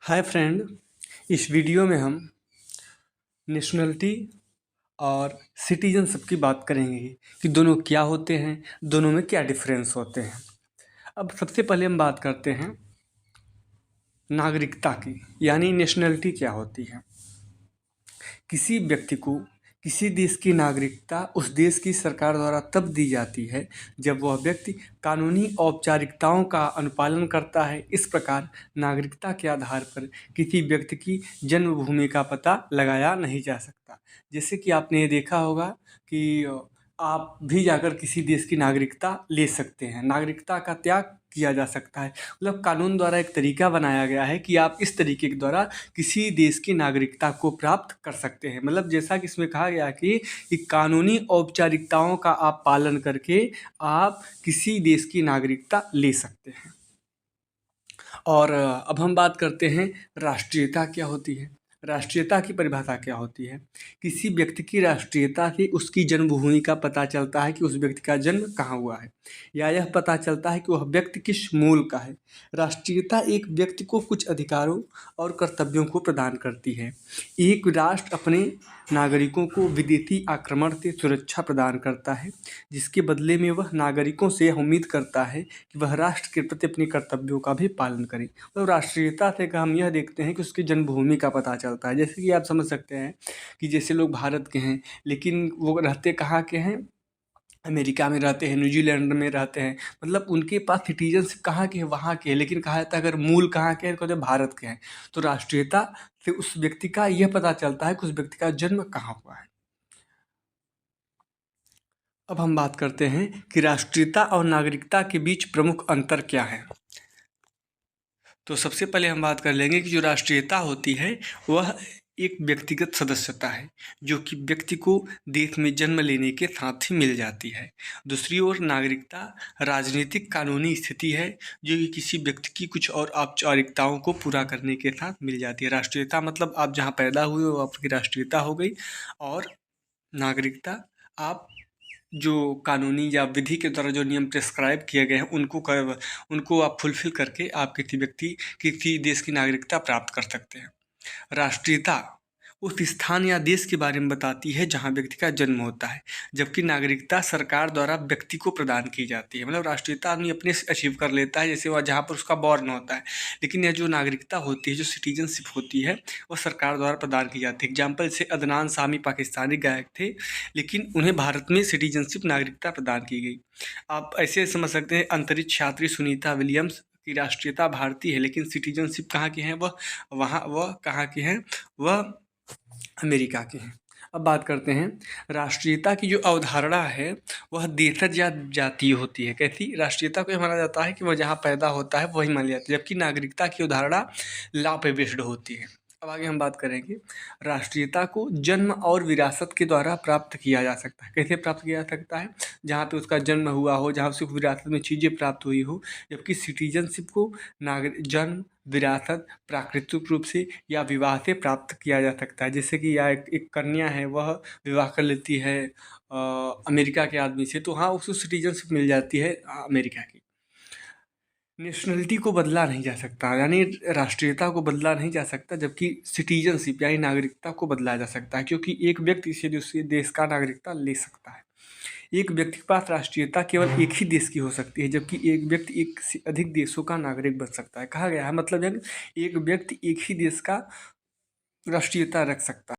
Hi friend. इस video में हम नेशनलिटी और सिटीजनशिप की बात करेंगे कि दोनों क्या होते हैं, दोनों में क्या डिफरेंस होते हैं। अब सबसे पहले हम बात करते हैं नागरिकता की, यानी नेशनलिटी क्या होती है। किसी व्यक्ति को किसी देश की नागरिकता उस देश की सरकार द्वारा तब दी जाती है जब वह व्यक्ति कानूनी औपचारिकताओं का अनुपालन करता है। इस प्रकार नागरिकता के आधार पर किसी व्यक्ति की जन्मभूमि का पता लगाया नहीं जा सकता। जैसे कि आपने ये देखा होगा कि आप भी जाकर किसी देश की नागरिकता ले सकते हैं, नागरिकता का त्याग किया जा सकता है। मतलब कानून द्वारा एक तरीका बनाया गया है कि आप इस तरीके के द्वारा किसी देश की नागरिकता को प्राप्त कर सकते हैं। मतलब जैसा कि इसमें कहा गया कि कानूनी औपचारिकताओं का आप पालन करके आप किसी देश की नागरिकता ले सकते हैं। और अब हम बात करते हैं राष्ट्रीयता क्या होती है। राष्ट्रीयता की परिभाषा क्या होती है। किसी व्यक्ति की राष्ट्रीयता से उसकी जन्मभूमि का पता चलता है कि उस व्यक्ति का जन्म कहाँ हुआ है, या यह पता चलता है कि वह व्यक्ति किस मूल का है। राष्ट्रीयता एक व्यक्ति को कुछ अधिकारों और कर्तव्यों को प्रदान करती है। एक राष्ट्र अपने नागरिकों को विदेशी आक्रमण से सुरक्षा प्रदान करता है, जिसके बदले में वह नागरिकों से उम्मीद करता है कि वह राष्ट्र के प्रति अपने कर्तव्यों का भी पालन करें। तो राष्ट्रीयता से हम यह देखते हैं कि उसकी जन्मभूमि का पता चलता है। जैसे कि आप समझ सकते हैं कि जैसे लोग भारत के हैं लेकिन वो रहते कहाँ के हैं, अमेरिका में रहते हैं, न्यूजीलैंड में रहते हैं। मतलब उनके पास सिटीजनशिप कहाँ के है, वहाँ के है, लेकिन कहा जाता है अगर मूल कहाँ के हैं तो कहते हैं भारत के हैं। तो राष्ट्रीयता से उस व्यक्ति का यह पता चलता है कि उस व्यक्ति का जन्म कहाँ हुआ है। अब हम बात करते हैं कि राष्ट्रीयता और नागरिकता के बीच प्रमुख अंतर क्या है। तो सबसे पहले हम बात कर लेंगे कि जो राष्ट्रीयता होती है वह एक व्यक्तिगत सदस्यता है जो कि व्यक्ति को देश में जन्म लेने के साथ ही मिल जाती है। दूसरी ओर नागरिकता राजनीतिक कानूनी स्थिति है जो कि किसी व्यक्ति की कुछ और औपचारिकताओं को पूरा करने के साथ मिल जाती है। राष्ट्रीयता मतलब आप जहाँ पैदा हुए वो आपकी राष्ट्रीयता हो गई, और नागरिकता आप जो कानूनी या विधि के द्वारा जो नियम प्रिस्क्राइब किए गए हैं उनको आप फुलफिल करके आप किसी देश की नागरिकता प्राप्त कर सकते हैं। राष्ट्रीयता उस स्थान या देश के बारे में बताती है जहाँ व्यक्ति का जन्म होता है, जबकि नागरिकता सरकार द्वारा व्यक्ति को प्रदान की जाती है। मतलब राष्ट्रीयता आदमी अपने से अचीव कर लेता है, जैसे वह जहाँ पर उसका बॉर्न होता है, लेकिन यह जो नागरिकता होती है, जो सिटीजनशिप होती है, वो सरकार द्वारा प्रदान की जाती है। एग्जाम्पल से अदनान सामी पाकिस्तानी गायक थे, लेकिन उन्हें भारत में सिटीजनशिप नागरिकता प्रदान की गई। आप ऐसे समझ सकते हैं अंतरिक्ष यात्री सुनीता विलियम्स की राष्ट्रीयता भारतीय है, लेकिन सिटीजनशिप कहाँ की है, वह कहाँ की है, वह अमेरिका के हैं। अब बात करते हैं राष्ट्रीयता की जो अवधारणा है वह देशज या जातीय होती है। कैसी राष्ट्रीयता को यह माना जाता है कि वह जहाँ पैदा होता है वही मानी जाती है, जबकि नागरिकता की अवधारणा लॉ पे बेस्ड होती है। अब आगे हम बात करेंगे राष्ट्रीयता को जन्म और विरासत के द्वारा प्राप्त किया जा सकता है। कैसे प्राप्त किया जा सकता है, जहाँ पे उसका जन्म हुआ हो, जहाँ उसको विरासत में चीज़ें प्राप्त हुई हो। जबकि सिटीजनशिप को जन्म, विरासत, प्राकृतिक रूप से या विवाह से प्राप्त किया जा सकता है। जैसे कि यह एक कन्या है, वह विवाह कर लेती है अमेरिका के आदमी से, तो हाँ उसको सिटीजनशिप मिल जाती है अमेरिका की। नेशनलिटी को बदला नहीं जा सकता, यानी राष्ट्रीयता को बदला नहीं जा सकता, जबकि सिटीजनशिप यानी नागरिकता को बदला जा सकता है, क्योंकि एक व्यक्ति से दूसरे देश का नागरिकता ले सकता है। एक व्यक्ति के पास राष्ट्रीयता केवल एक ही देश की हो सकती है, जबकि एक व्यक्ति एक से अधिक देशों का नागरिक बन सकता है। कहा गया है मतलब एक व्यक्ति एक ही देश का राष्ट्रीयता रख सकता है।